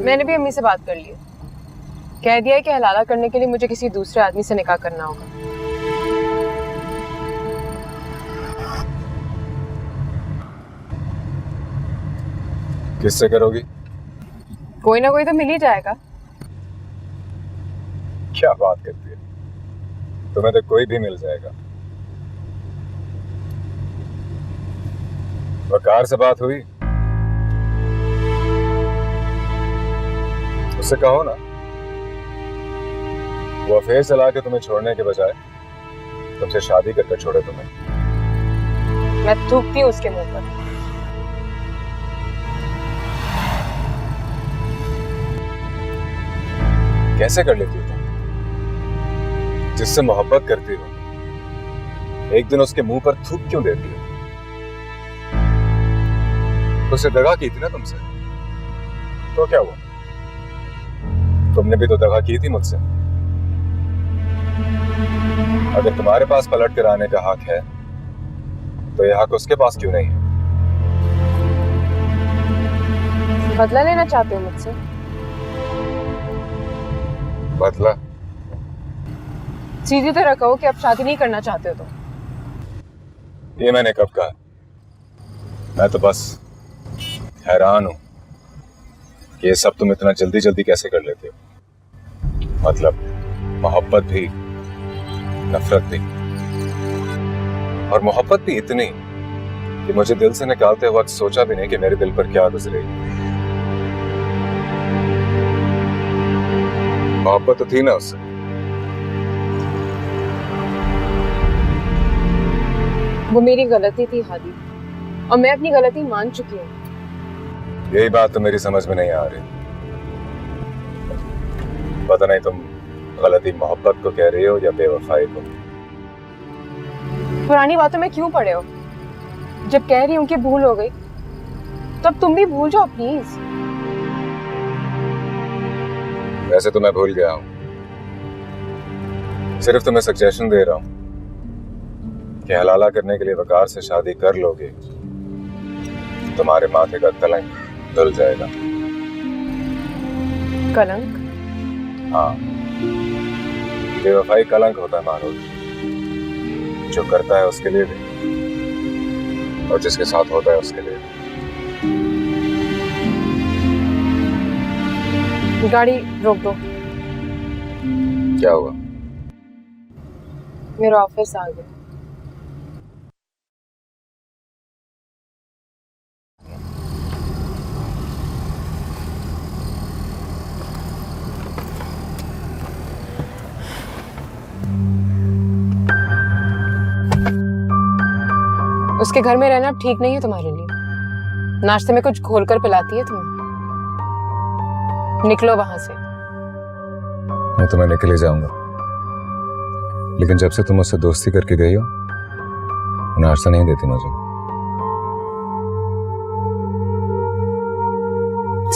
मैंने भी अम्मी से बात कर ली है। कह दिया है कि हलाला करने के लिए मुझे किसी दूसरे आदमी से निकाह करना होगा। किससे करोगी? कोई ना कोई तो मिल ही जाएगा। क्या बात करती है, तुम्हें तो कोई भी मिल जाएगा। वकार से बात हुई? उससे कहो ना वो अफेयर चला के तुम्हें छोड़ने के बजाय तुमसे शादी करके छोड़े तुम्हें। मैं थूकती हूँ उसके मुंह पर। कैसे कर लेती हो तुम? जिससे मोहब्बत करती हो एक दिन उसके मुंह पर थूक क्यों देती हो? उससे दगा की थी ना तुमसे, तो क्या हुआ? तुमने भी तो दगा की थी मुझसे। अगर तुम्हारे पास पलट कर आने का हक है तो यह हक उसके पास क्यों नहीं है? बदला लेना चाहते हो मुझसे? बदला? सीधी तरह कहो कि अब शादी नहीं करना चाहते हो तो। ये मैंने कब कहा? मैं तो बस हैरान हूं कि ये सब तुम इतना जल्दी जल्दी कैसे कर लेते हो। मतलब मोहब्बत भी, नफरत भी, और मोहब्बत भी इतनी कि मुझे दिल से निकालते वक्त सोचा भी नहीं कि मेरे दिल पर क्या गुजरेगी। मोहब्बत तो थी ना उससे। वो मेरी गलती थी हादी, और मैं अपनी गलती मान चुकी हूँ। यही बात तो मेरी समझ में नहीं आ रही। पता नहीं तुम गलती मोहब्बत को कह रही हो या बेवफाई को। पुरानी बातों में क्यों पड़े हो? जब कह रही हूँ कि भूल हो गई तब तुम भी भूल जाओ प्लीज। वैसे तो मैं भूल गया हूं, सिर्फ तुम्हें सजेशन दे रहा हूं कि हलाला करने के लिए वकार से शादी कर लोगे तुम्हारे माथे का कलंक धुल जाएगा। कलंक? हाँ, बेवफाई कलंक होता है मानो, जो करता है उसके लिए भी और जिसके साथ होता है उसके लिए भी। गाड़ी रोक दो। क्या हुआ? मेरा ऑफिस आ गया। उसके घर में रहना ठीक नहीं है तुम्हारे लिए। नाश्ते में कुछ घोलकर पिलाती है तुम्हें। निकलो वहां से। मैं तो मैं निकल ही जाऊंगा, लेकिन जब से तुम मुझसे दोस्ती करके गई हो नाश्ता नहीं देती मुझे।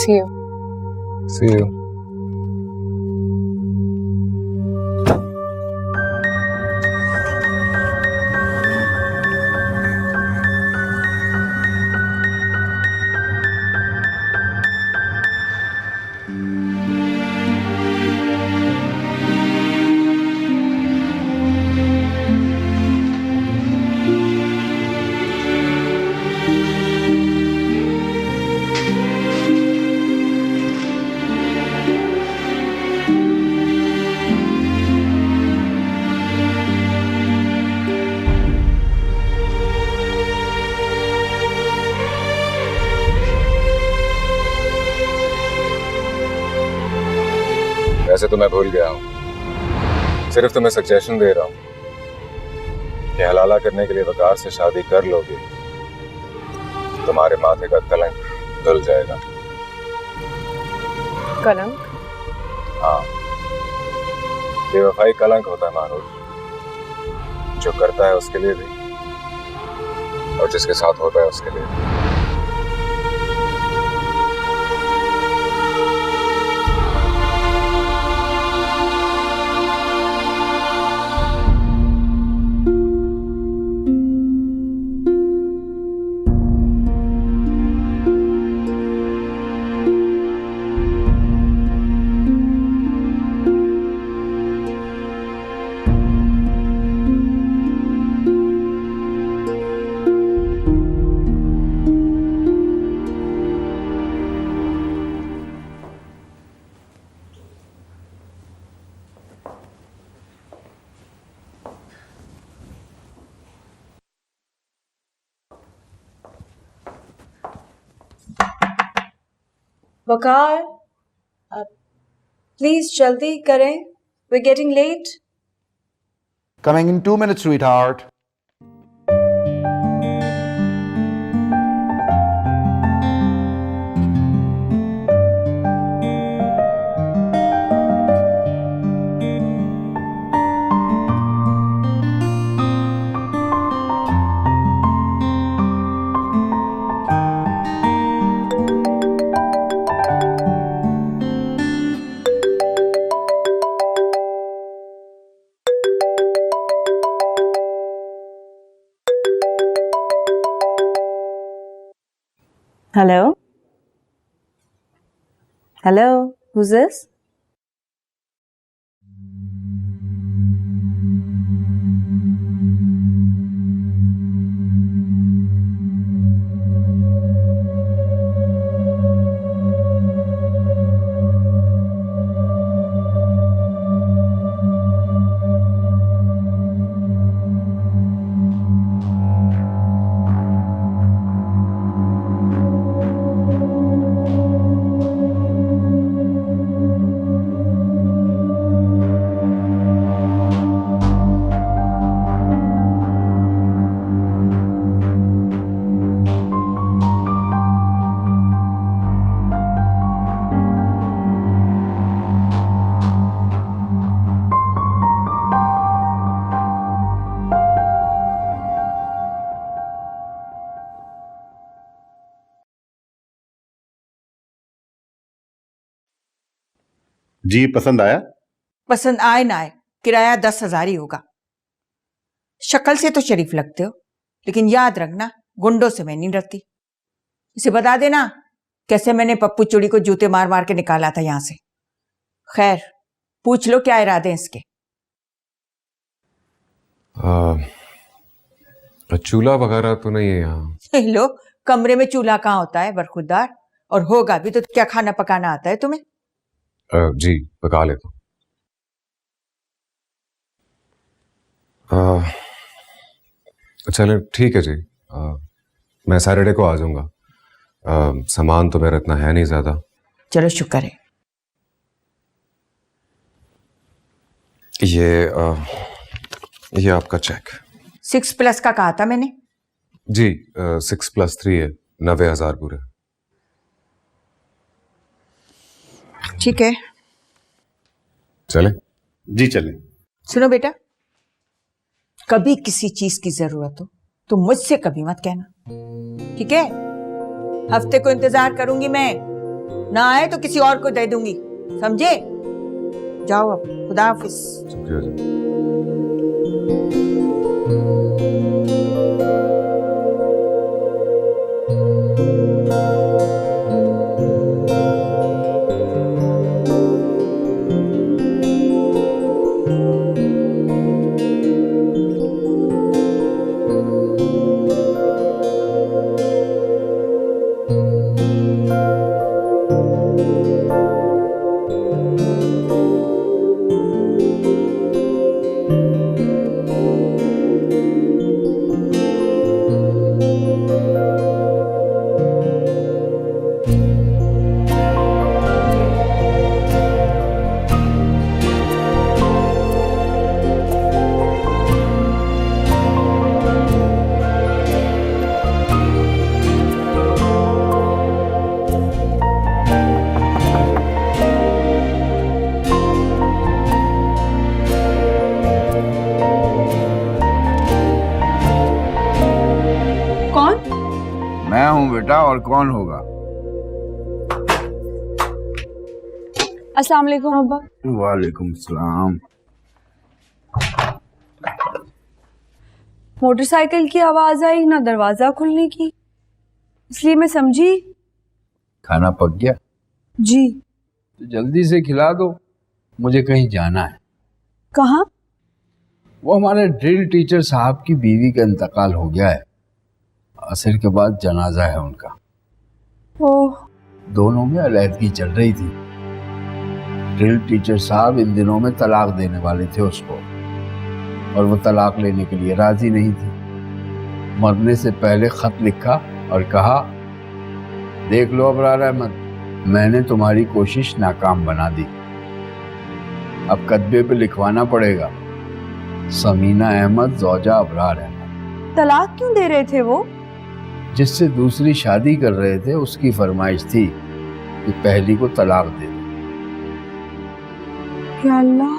See you. See you. वैसे तो मैं भूल गया हूं, सिर्फ तुम्हें सजेशन दे रहा हूं कि हलाला करने के लिए वकार से शादी कर लोगे तुम्हारे माथे का कलंक धुल जाएगा। कलंक? हाँ, बेवफाई कलंक होता है मानो, जो करता है उसके लिए भी और जिसके साथ होता है उसके लिए भी। वकार, प्लीज जल्दी करें, we're getting late. Coming in 2 minutes, sweetheart. Hello? Hello? Who's this? जी पसंद आया? पसंद आए ना आए, किराया 10,000 ही होगा। शक्ल से तो शरीफ लगते हो, लेकिन याद रखना गुंडों से मैं नहीं डरती। इसे बता देना कैसे मैंने पप्पू चूड़ी को जूते मार मार के निकाला था यहां से। खैर, पूछ लो क्या इरादे हैं इसके। चूल्हा वगैरह तो नहीं है यहाँ? लो, कमरे में चूल्हा कहाँ होता है बरखुरदार, और होगा भी तो क्या खाना पकाना आता है तुम्हें? जी पका लेता हूँ। चले ठीक है जी, मैं सैटरडे को आ जाऊंगा। सामान तो मेरा इतना है नहीं ज्यादा। चलो शुक्र है। ये आपका चेक। 6+ का कहा था मैंने। जी 6+3 है, 90,000 पूरे। ठीक है, चले? जी चलें। सुनो बेटा, कभी किसी चीज की जरूरत हो तो मुझसे कभी मत कहना, ठीक है? हफ्ते को इंतजार करूंगी मैं, ना आए तो किसी और को दे दूंगी, समझे? जाओ अब, खुदा हाफिज। शुक्रिया जी। मैं हूं बेटा, और कौन होगा? अस्सलाम वालेकुम अब्बा। वालेकुम सलाम। मोटरसाइकिल की आवाज आई ना दरवाजा खुलने की, इसलिए मैं समझी। खाना पक गया? जी। तो जल्दी से खिला दो, मुझे कहीं जाना है। कहाँ? वो हमारे ड्रिल टीचर साहब की बीवी का इंतकाल हो गया है, असर के बाद जनाजा है उनका। ओह। दोनों में अलहदगी चल रही थी। ड्रिल टीचर साहब इन दिनों में तलाक देने वाले थे उसको, और वो तलाक लेने के लिए राजी नहीं थी। मरने से पहले खत लिखा और कहा, देख लो अबरार अहमद, मैंने तुम्हारी कोशिश नाकाम बना दी। अब कदबे पे लिखवाना पड़ेगा, समीना अहमद ज़ौजा अबरार अहमद। तलाक क्यों दे रहे थे वो? जिससे दूसरी शादी कर रहे थे उसकी फरमाइश थी कि पहली को तलाक दे दो। या अल्लाह,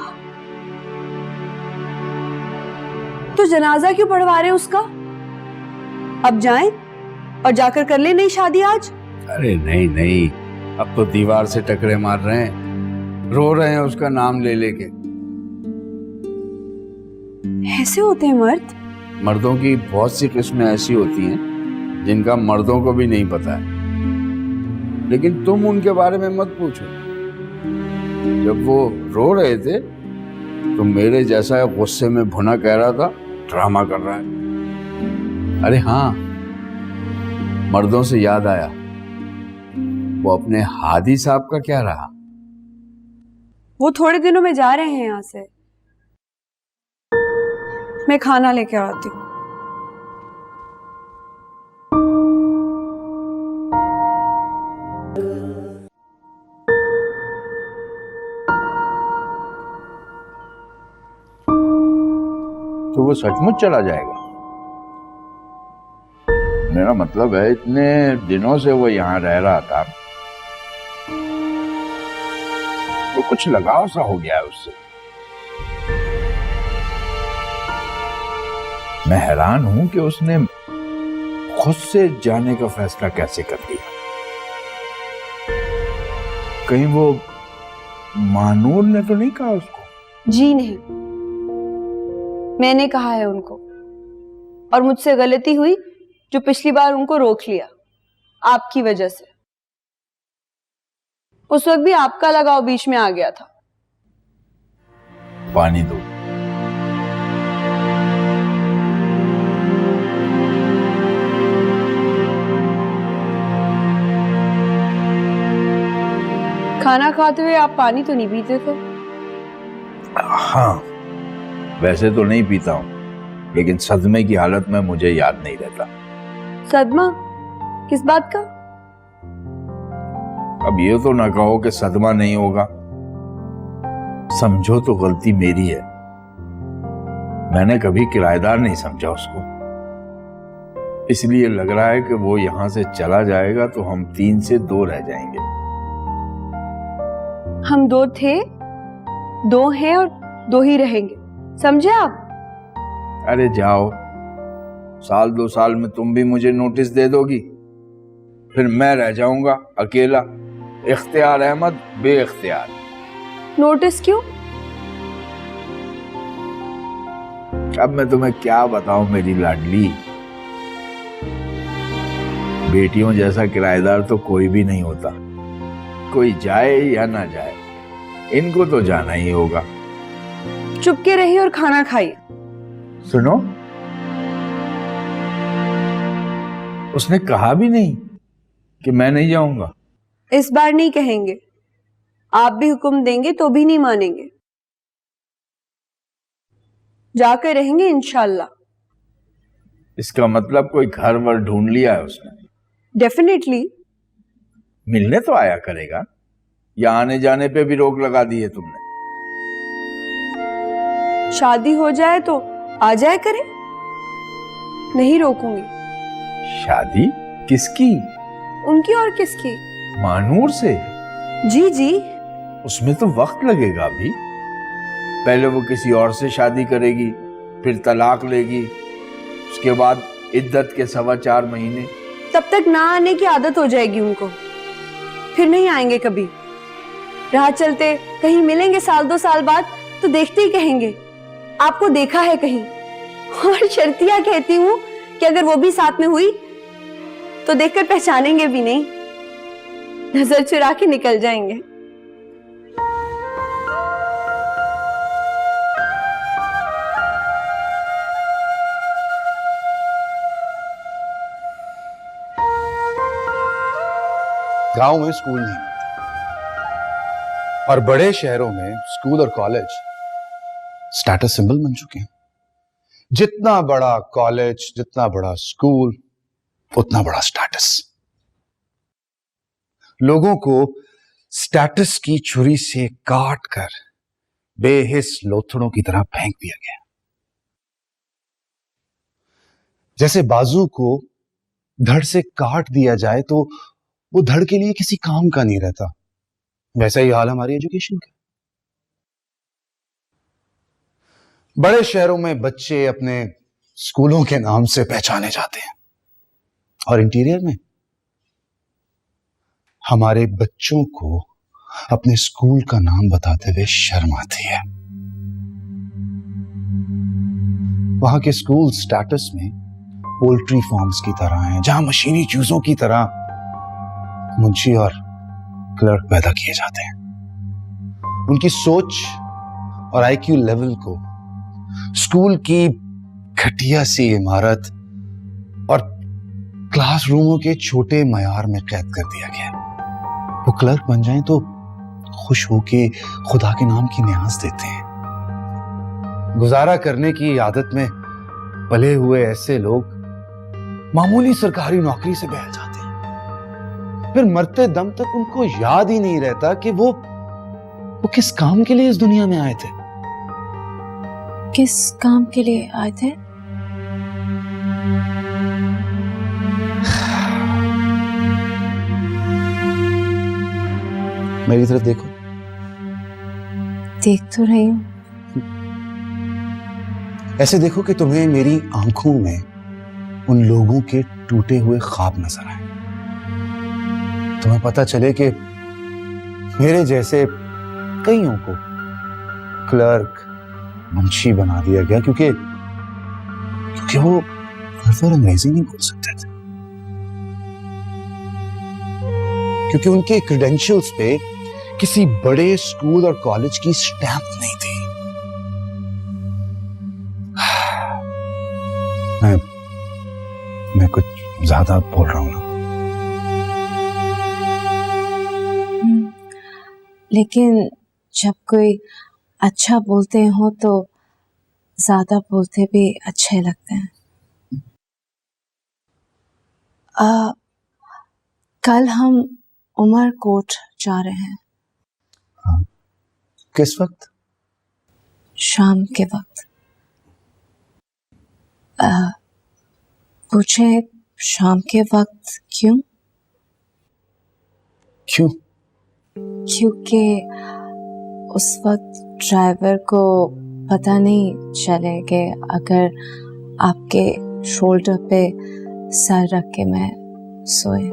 तो जनाजा क्यों पढ़वा रहे उसका? अब जाएं और जाकर कर ले नई शादी आज। अरे नहीं नहीं, अब तो दीवार से टकरे मार रहे हैं, रो रहे हैं उसका नाम ले लेके। ऐसे होते हैं मर्द? मर्दों की बहुत सी किस्में ऐसी होती हैं जिनका मर्दों को भी नहीं पता है, लेकिन तुम उनके बारे में मत पूछो। जब वो रो रहे थे तो मेरे जैसा गुस्से में भुना कह रहा था ड्रामा कर रहा है। अरे हाँ, मर्दों से याद आया, वो अपने हादी साहब का क्या रहा? वो थोड़े दिनों में जा रहे हैं यहाँ से। मैं खाना लेके आती हूँ। तो वो सचमुच चला जाएगा? मेरा मतलब है इतने दिनों से वो यहाँ रह रहा था, तो कुछ लगाव सा हो गया है उससे। मैं हैरान हूं कि उसने खुद से जाने का फैसला कैसे कर लिया। कहीं वो मानूर ने तो नहीं कहा उसको? जी नहीं, मैंने कहा है उनको, और मुझसे गलती हुई जो पिछली बार उनको रोक लिया आपकी वजह से। उस वक्त भी आपका लगाव बीच में आ गया था। पानी दो। खाना खाते हुए आप पानी तो नहीं पीते थे? हाँ, वैसे तो नहीं पीता हूं, लेकिन सदमे की हालत में मुझे याद नहीं रहता। सदमा? किस बात का? अब ये तो ना कहो कि सदमा नहीं होगा। समझो तो गलती मेरी है, मैंने कभी किराएदार नहीं समझा उसको, इसलिए लग रहा है कि वो यहां से चला जाएगा तो हम 3 से 2 रह जाएंगे। हम 2 थे, 2 हैं और 2 ही रहेंगे, समझे आप? अरे जाओ, 1-2 साल में तुम भी मुझे नोटिस दे दोगी, फिर मैं रह जाऊंगा अकेला, इख्तियार अहमद बेइख्तियार। नोटिस क्यों? अब मैं तुम्हें क्या बताऊं मेरी लाडली, बेटियों जैसा किराएदार तो कोई भी नहीं होता। कोई जाए या ना जाए, इनको तो जाना ही होगा। चुपके रहिए और खाना खाइए। सुनो, उसने कहा भी नहीं कि मैं नहीं जाऊंगा। इस बार नहीं कहेंगे, आप भी हुक्म देंगे तो भी नहीं मानेंगे। जाकर रहेंगे इंशाल्लाह। इसका मतलब कोई घर वर ढूंढ लिया है उसने? डेफिनेटली। मिलने तो आया करेगा, या आने जाने पे भी रोक लगा दी है तुमने? शादी हो जाए तो आ जाए करे, नहीं रोकूंगी। शादी किसकी? उनकी और किसकी? मानूर से? जी जी। उसमें तो वक्त लगेगा अभी। पहले वो किसी और से शादी करेगी, फिर तलाक लेगी, उसके बाद इद्दत के 4.25 महीने। तब तक ना आने की आदत हो जाएगी उनको, फिर नहीं आएंगे कभी। राह चलते कहीं मिलेंगे 1-2 साल बाद तो देखते ही कहेंगे आपको देखा है कहीं। और शर्तिया कहती हूँ कि अगर वो भी साथ में हुई तो देखकर पहचानेंगे भी नहीं, नजर चुरा के निकल जाएंगे। गांव में स्कूल नहीं मिलते, और बड़े शहरों में स्कूल और कॉलेज स्टेटस सिंबल बन चुके हैं। जितना बड़ा कॉलेज, जितना बड़ा स्कूल, उतना बड़ा स्टेटस। लोगों को स्टेटस की छुरी से काट कर बेहिस लोथड़ों की तरह फेंक दिया गया। जैसे बाजू को धड़ से काट दिया जाए तो वो धड़ के लिए किसी काम का नहीं रहता, वैसा ही हाल हमारी एजुकेशन का। बड़े शहरों में बच्चे अपने स्कूलों के नाम से पहचाने जाते हैं और इंटीरियर में हमारे बच्चों को अपने स्कूल का नाम बताते हुए शर्म आती है। वहां के स्कूल स्टेटस में पोल्ट्री फार्म्स की तरह हैं, जहां मशीनी चूजों की तरह मुंशी और क्लर्क पैदा किए जाते हैं। उनकी सोच और आईक्यू लेवल को स्कूल की घटिया सी इमारत और क्लासरूमों के छोटे मयार में कैद कर दिया गया। वो क्लर्क बन जाएं तो खुश होके खुदा के नाम की न्याज देते हैं। गुजारा करने की आदत में पले हुए ऐसे लोग मामूली सरकारी नौकरी से बहल जाते हैं, फिर मरते दम तक उनको याद ही नहीं रहता कि वो किस काम के लिए इस दुनिया में आए थे। किस काम के लिए आए थे? मेरी तरफ देखो। देख तो रही हूं। ऐसे देखो कि तुम्हें मेरी आंखों में उन लोगों के टूटे हुए ख्वाब नजर आए। तुम्हें पता चले कि मेरे जैसे कईयों को क्लर्क, मुंशी बना दिया गया क्योंकि वो फर्फर अंग्रेजी नहीं बोल सकते थे, क्योंकि उनके क्रेडेंशियल्स पे किसी बड़े स्कूल और कॉलेज की स्टैंप नहीं थी। मैं कुछ ज्यादा बोल रहा हूं ना? लेकिन जब कोई अच्छा बोलते हो तो ज्यादा बोलते भी अच्छे लगते हैं। कल हम उमरकोट जा रहे हैं। हाँ। किस वक्त? शाम के वक्त। पूछे शाम के वक्त क्यों? क्योंकि उस वक्त ड्राइवर को पता नहीं चले कि अगर आपके शोल्डर पे सर रख के मैं सोए।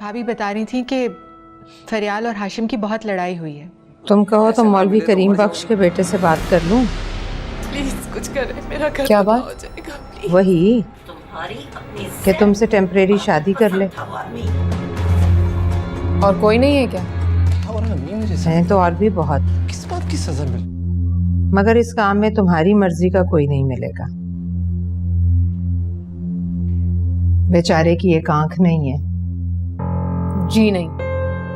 भाभी बता रही थी कि फरियाल और हाशिम की बहुत लड़ाई हुई है। तुम कहो तो मौलवी करीम बख्श के बेटे से बात कर लूं। प्लीज कुछ करें, मेरा घर क्या तबाह बात? हो जाएगा, प्लीज। वही कि तुमसे टेम्परेरी शादी कर ले। और कोई नहीं है क्या? हैं तो और भी बहुत। किस बात की सजा मिली? मगर इस काम में तुम्हारी मर्जी का कोई नहीं मिलेगा। बेचारे की एक आंख नहीं है। जी नहीं।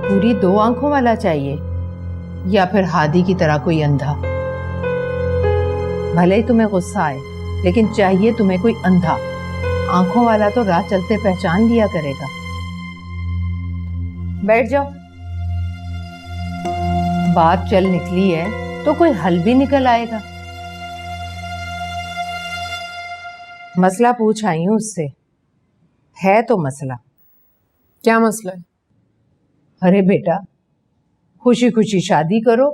पूरी 2 आंखों वाला चाहिए या फिर हादी की तरह कोई अंधा। भले ही तुम्हें गुस्सा आए लेकिन चाहिए तुम्हें कोई अंधा। आंखों वाला तो राह चलते पहचान लिया करेगा। बैठ जाओ। बात चल निकली है तो कोई हल भी निकल आएगा। मसला पूछ आई हूं उससे। है तो मसला। क्या मसला है? अरे बेटा, खुशी खुशी शादी करो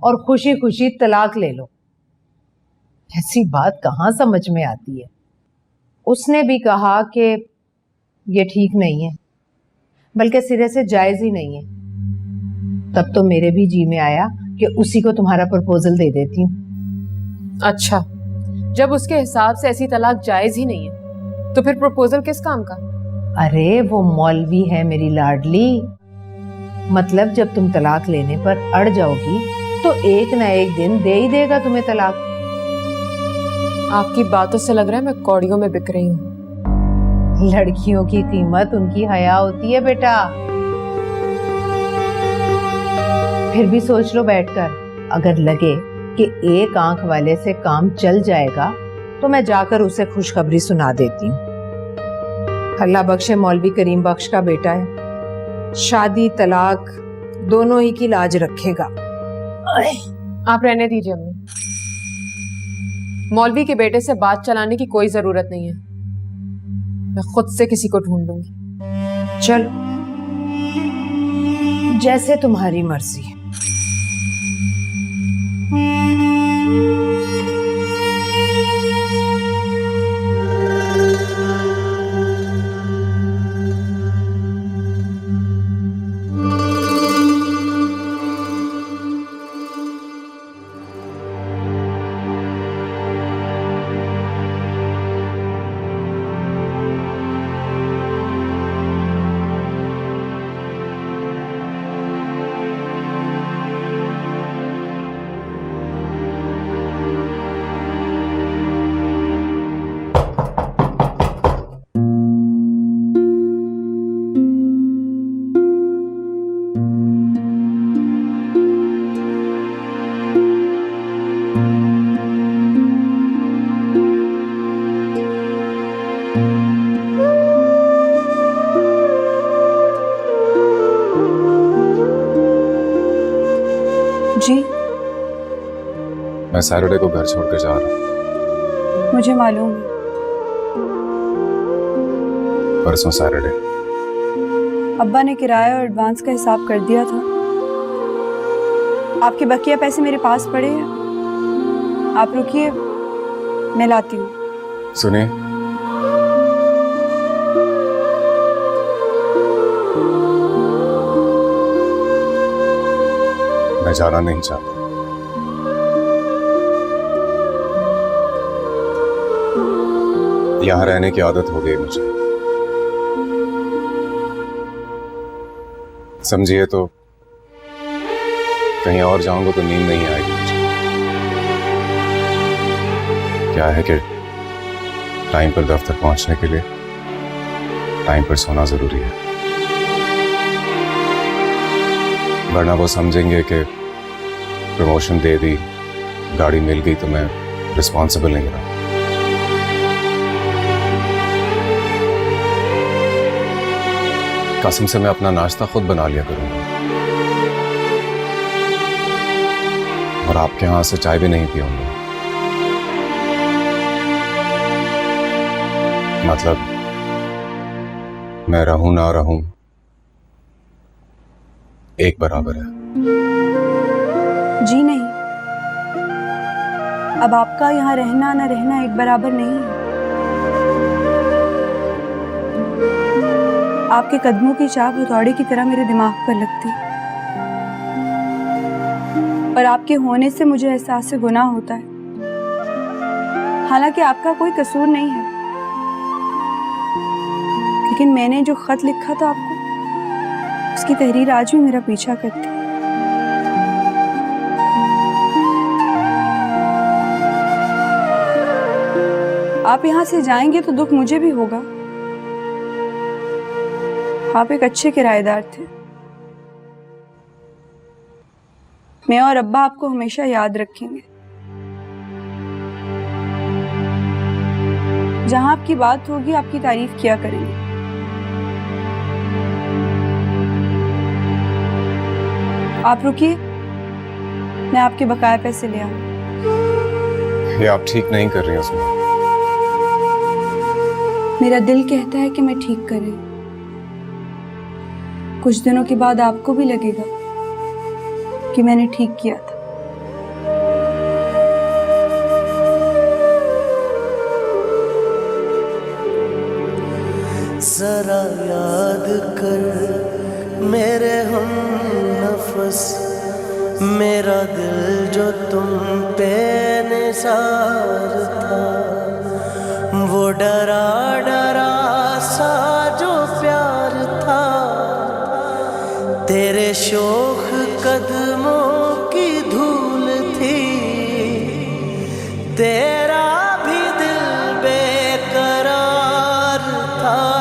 और खुशी खुशी तलाक ले लो। ऐसी बात कहाँ समझ में आती है। उसने भी कहा कि ये ठीक नहीं है, बल्कि सिरे से जायज ही नहीं है। तब तो मेरे भी जी में आया कि उसी को तुम्हारा प्रपोजल दे देती हूँ। अच्छा, जब उसके हिसाब से ऐसी तलाक जायज ही नहीं है तो फिर प्रपोजल किस काम का? अरे वो मौलवी है मेरी लाडली। मतलब जब तुम तलाक लेने पर अड़ जाओगी तो एक ना एक दिन दे ही देगा तुम्हें तलाक। आपकी बातों से लग रहा है मैं कौड़ियों में बिक रही हूँ। लड़कियों की कीमत उनकी हया होती है बेटा। फिर भी सोच लो बैठकर, अगर लगे कि एक आंख वाले से काम चल जाएगा तो मैं जाकर उसे खुशखबरी सुना देती हूँ। अल्लाह बख्शे मौलवी करीम बख्श का बेटा है, शादी तलाक दोनों ही की लाज रखेगा। आप रहने दीजिए अम्मी, मौलवी के बेटे से बात चलाने की कोई जरूरत नहीं है, मैं खुद से किसी को ढूंढ लूंगी। चलो जैसे तुम्हारी मर्जी। जी मैं सैटरडे को घर छोड़कर जा रहा हूँ। मुझे मालूम है। परसों सैटरडे। अब्बा ने किराया और एडवांस का हिसाब कर दिया था। आपके बकिया पैसे मेरे पास पड़े हैं, आप रुकिए मैं लाती हूँ। सुनिए, मैं जाना नहीं चाहता। यहां रहने की आदत हो गई मुझे, समझिए तो कहीं और जाऊंगा तो नींद नहीं आएगी मुझे। क्या है कि टाइम पर दफ्तर पहुंचने के लिए टाइम पर सोना जरूरी है, वरना वो समझेंगे कि प्रमोशन दे दी, गाड़ी मिल गई तो मैं रिस्पॉन्सिबल नहीं रहा। कसम से मैं अपना नाश्ता खुद बना लिया करूंगा और आपके यहां से चाय भी नहीं पीऊंगा। मतलब मैं रहूं ना रहूं एक बराबर है। जी नहीं, अब आपका यहाँ रहना ना रहना एक बराबर नहीं है। आपके कदमों की चाप हथौड़े की तरह मेरे दिमाग पर लगती और आपके होने से मुझे एहसास से गुनाह होता है। हालांकि आपका कोई कसूर नहीं है, लेकिन मैंने जो खत लिखा था आपको, उसकी तहरीर आज भी मेरा पीछा करती है। आप यहाँ से जाएंगे तो दुख मुझे भी होगा। आप एक अच्छे किराएदार थे। मैं और अब्बा आपको हमेशा याद रखेंगे। जहां आपकी बात होगी आपकी तारीफ किया करेंगे। आप रुकिए, मैं आपके बकाया पैसे ले आऊं। ये आप ठीक नहीं कर रही हैं उसमें। मेरा दिल कहता है कि मैं ठीक कर रही हूं। कुछ दिनों के बाद आपको भी लगेगा कि मैंने ठीक किया था। जरा याद कर मेरे हम नफस, मेरा दिल जो तुम पे निसार था, वो डरा डरा सा जो प्यार था, तेरे शोख कदमों की धूल थी, तेरा भी दिल बेकरार था।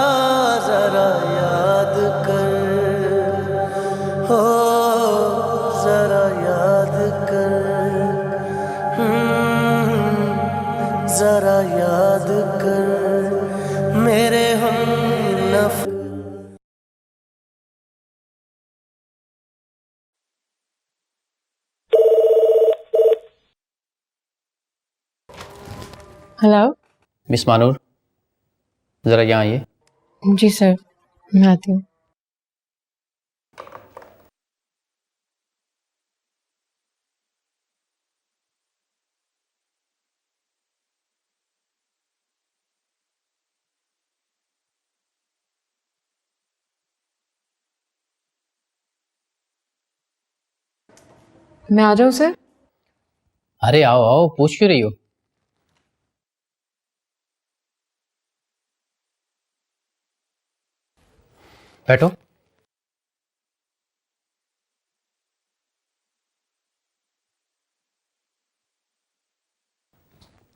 जरा याद कर मेरे हम नफ हेलो। मिस मानूर, ज़रा यहाँ आइए। जी सर, मैं आती हूँ। मैं आ जाऊँ सर? अरे आओ आओ, पूछ क्यों रही हो? बैठो।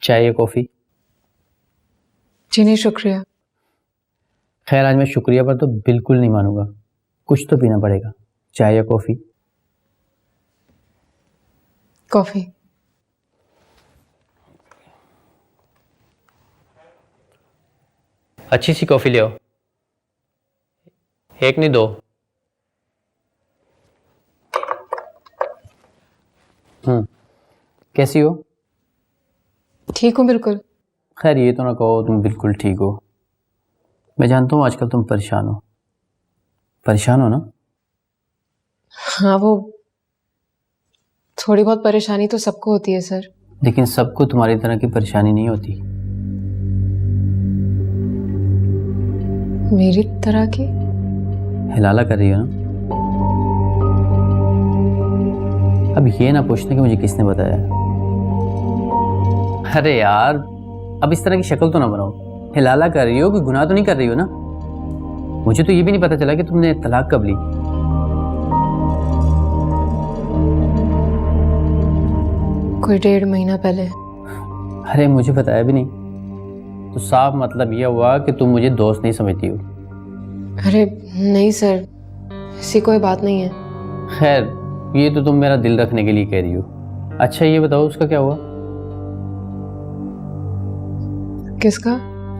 चाय या कॉफ़ी? जी नहीं, शुक्रिया। खैर, आज मैं शुक्रिया पर तो बिल्कुल नहीं मानूंगा, कुछ तो पीना पड़ेगा। चाय या कॉफ़ी? कॉफ़ी। अच्छी सी कॉफ़ी ले आओ, एक नहीं दो। कैसी हो? ठीक हूँ बिल्कुल। खैर, ये तो ना कहो तुम बिल्कुल ठीक हो। मैं जानता हूँ आजकल तुम परेशान हो। परेशान हो ना? हाँ, वो थोड़ी बहुत परेशानी तो सबको होती है सर। लेकिन सबको तुम्हारी तरह की परेशानी नहीं होती। मेरी तरह की? हिलाला कर रही हो ना? अब ये ना पूछना कि मुझे किसने बताया। अरे यार, अब इस तरह की शक्ल तो ना बनाओ। हिलाला कर रही हो, कोई गुनाह तो नहीं कर रही हो ना? मुझे तो ये भी नहीं पता चला कि तुमने तलाक कब ली। कोई 1.5 महीना पहले। अरे मुझे बताया भी नहीं, तो साफ मतलब यह हुआ कि तुम मुझे दोस्त नहीं समझती हो। अरे नहीं सर, ऐसी कोई बात नहीं है। खैर, ये तो तुम मेरा दिल रखने के लिए कह रही हो। अच्छा ये बताओ, उसका क्या हुआ? किसका?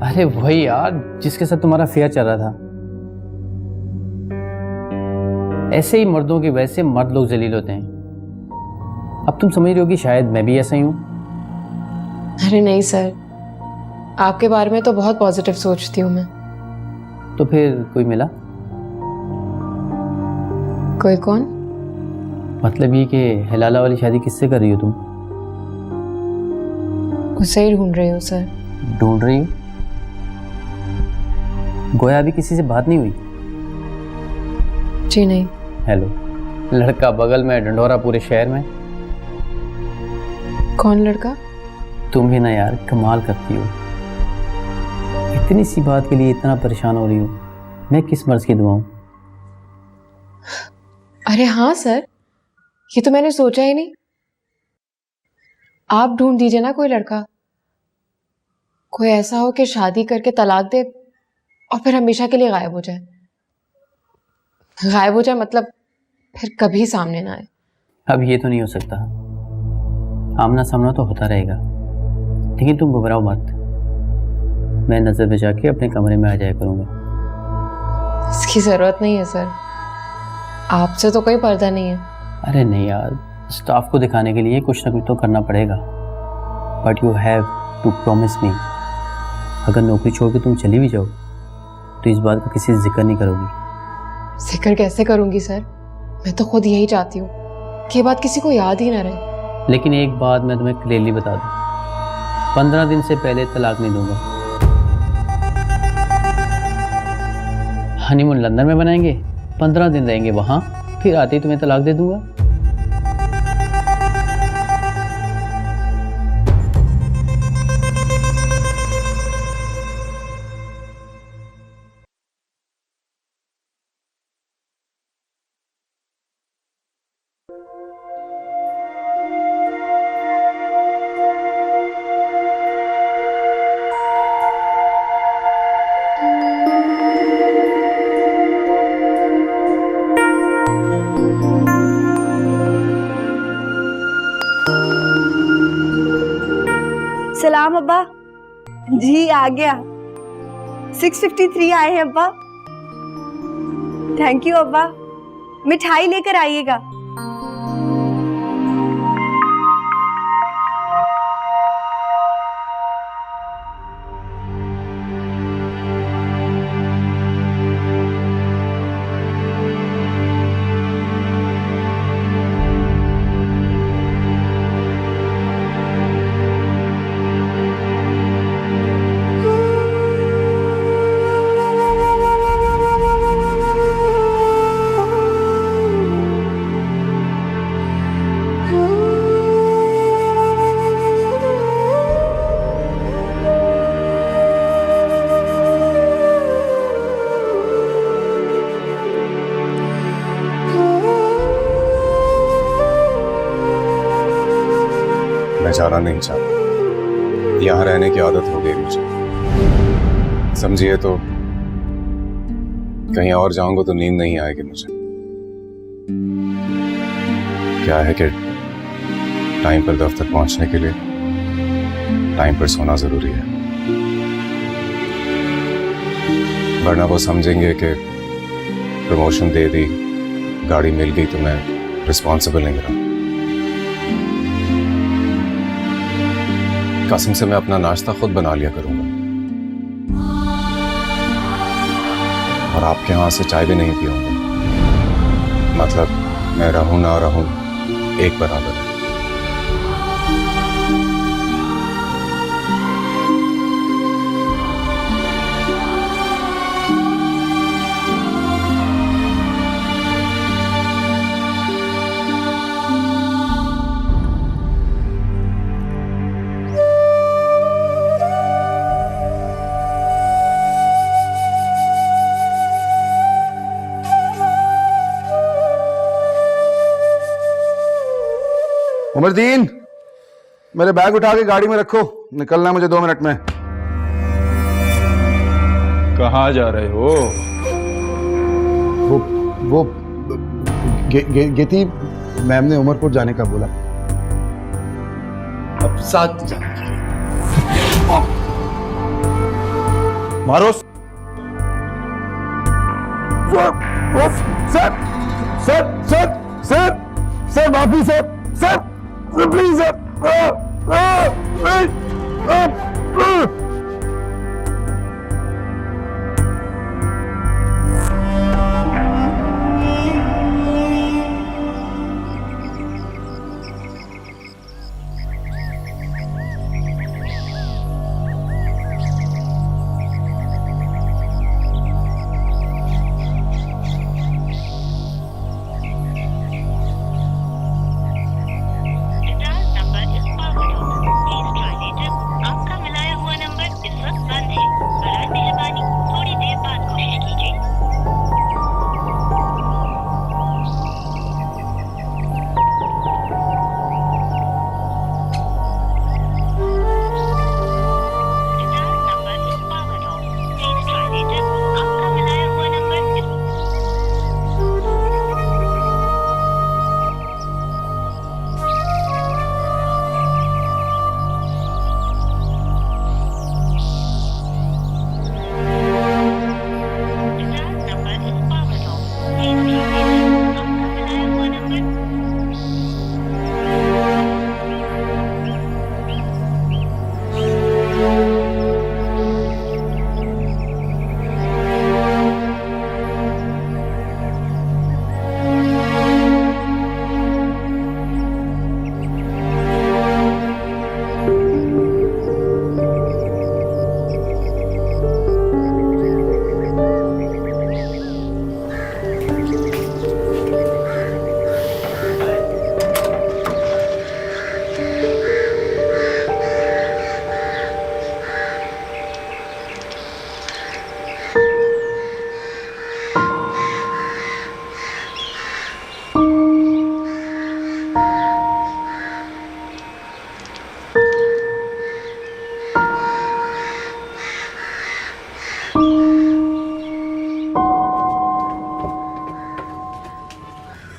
अरे वही यार, जिसके साथ तुम्हारा अफेयर चल रहा था। ऐसे ही मर्दों की वजह से मर्द लोग जलील होते हैं। अब तुम समझ रही हो कि शायद मैं भी ऐसा ही हूं। अरे नहीं सर, आपके बारे में तो बहुत पॉजिटिव सोचती हूँ मैं। तो फिर कोई मिला? कोई कौन? मतलब ये कि हिलाला वाली शादी किससे कर रही हो तुम? उसे ही ढूंढ रही हूँ सर। ढूंढ रही हो? गोया अभी किसी से बात नहीं हुई? जी नहीं। हेलो, लड़का बगल में, ढंढोरा पूरे शहर में। कौन लड़का? तुम भी ना यार, कमाल करती हो। इतनी सी बात के लिए इतना परेशान हो रही हो। मैं किस मर्ज की दुआऊं? अरे हाँ सर, ये तो मैंने सोचा ही नहीं। आप ढूंढ दीजिए ना कोई लड़का, कोई ऐसा हो कि शादी करके तलाक दे और फिर हमेशा के लिए गायब हो जाए। गायब हो जाए मतलब फिर कभी सामने ना आए। अब ये तो नहीं हो सकता। आमना सामना तो होता रहेगा, लेकिन तुम घबराओ मत। मैं नजर बचा के अपने कमरे में आ जाया करूंगा। इसकी जरूरत नहीं है सर, आपसे तो कोई पर्दा नहीं है। अरे नहीं यार, स्टाफ को दिखाने के लिए कुछ ना कुछ तो करना पड़ेगा। But you have to promise me, अगर नौकरी छोड़ के तुम चली भी जाओ तो इस बात का किसी से जिक्र नहीं करोगी। जिक्र कैसे करूंगी सर, मैं तो खुद यही चाहती हूँ कि ये बात किसी को याद ही ना रहे। लेकिन एक बात मैं तुम्हें क्लियरली बता दूं, 15 दिन से पहले तलाक नहीं दूंगा। हनीमून लंदन में बनाएंगे, 15 दिन रहेंगे वहां, फिर आते ही तुम्हें तलाक दे दूंगा। प्रणाम अब्बा। जी आ गया। 653 आए हैं अब्बा। थैंक यू अब्बा। मिठाई लेकर आइएगा। मैं जाना नहीं चाहता। यहाँ रहने की आदत हो गई मुझे। समझिए तो कहीं और जाऊंगा तो नींद नहीं आएगी मुझे। क्या है कि टाइम पर दफ्तर पहुंचने के लिए टाइम पर सोना जरूरी है, वरना वो समझेंगे कि प्रमोशन दे दी, गाड़ी मिल गई तो मैं रिस्पॉन्सिबल नहीं रहा। कसम से मैं अपना नाश्ता खुद बना लिया करूंगा और आपके यहां से चाय भी नहीं पीऊंगा। मतलब मैं रहूं ना रहूं एक बराबर है। उमरदीन, मेरे बैग उठा के गाड़ी में रखो, निकलना है मुझे 2 मिनट में। कहाँ जा रहे हो? वो गेती मैम ने उमरपुर जाने का बोला। अब साथ जाने के लिए। मारो। Sir sir sir sir sir माफी सर, सर प्लीज सर।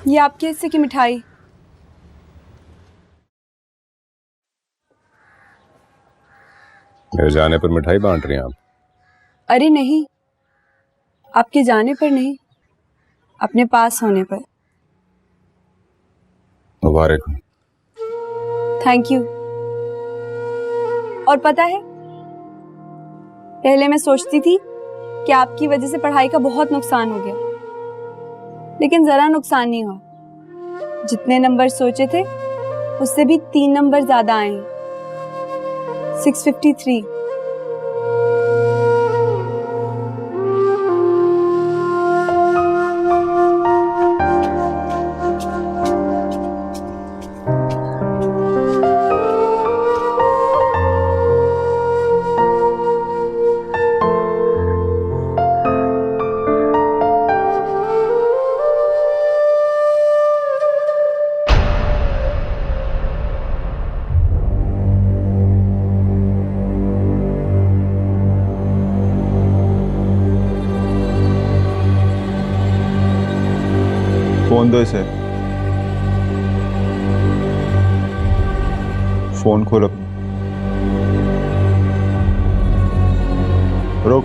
ये आपके हिस्से की मिठाई। मेरे जाने पर मिठाई बांट रही हैं आप? अरे नहीं, आपके जाने पर नहीं, अपने पास होने पर। मुबारक हो। Thank you. और पता है, पहले मैं सोचती थी कि आपकी वजह से पढ़ाई का बहुत नुकसान हो गया, लेकिन जरा नुकसान नहीं हुआ। जितने नंबर सोचे थे उससे भी 3 नंबर ज्यादा आए हैं, 653। फोन दो इसे। फोन खोल अपना। रुक।